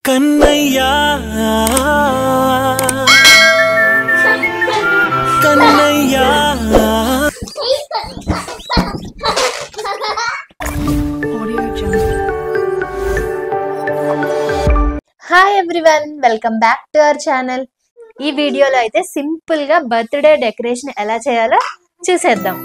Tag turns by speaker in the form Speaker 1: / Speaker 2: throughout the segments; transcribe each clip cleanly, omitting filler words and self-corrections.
Speaker 1: కన్నయ్యా Kannayya
Speaker 2: hi everyone, welcome back to our channel. ఈ వీడియోలో అయితే సింపుల్ గా బర్త్డే డెకరేషన్ ఎలా చేయాలో చూసేద్దాం.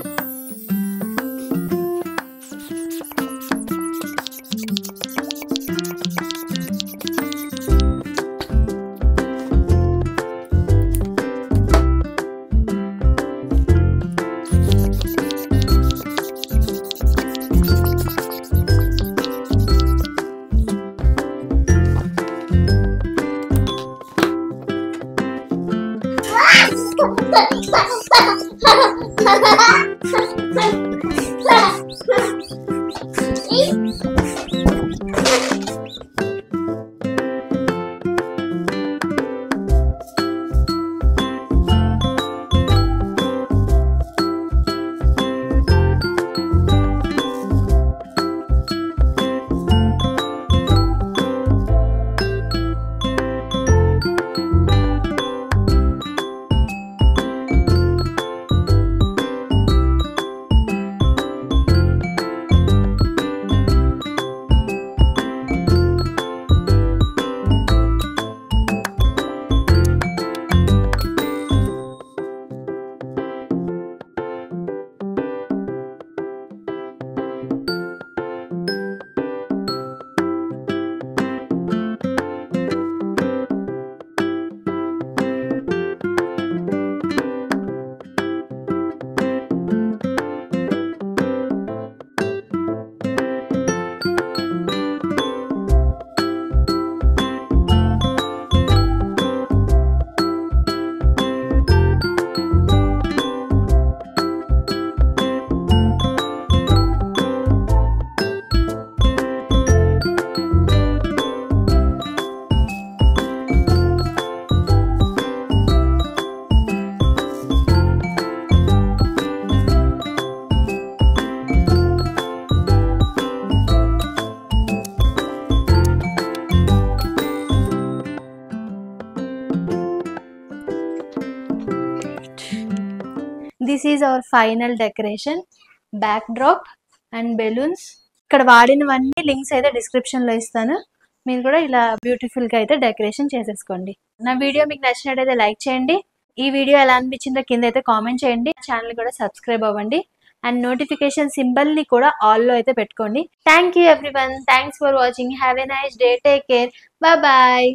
Speaker 2: This is our final decoration. Back drop and balloons. ఇక్కడ వాడినవన్నీ లింక్స్ అయితే డిస్క్రిప్షన్ లో ఇస్తాను. మీరు కూడా ఇలా బ్యూటిఫుల్ గా అయితే డెకరేషన్ చేసేసుకోండి. నా వీడియో మీకు నచ్చినట్టయితే లైక్ చేయండి. ఈ వీడియో ఎలా అనిపించిందో కింద అయితే కామెంట్ చేయండి. ఛానల్ కూడా సబ్స్క్రైబ్ అవ్వండి అండ్ నోటిఫికేషన్ సింబల్ ని కూడా ఆల్ లో అయితే పెట్టుకోండి. Thank you everyone. Thanks for watching. Have a nice day. Take care. Bye bye.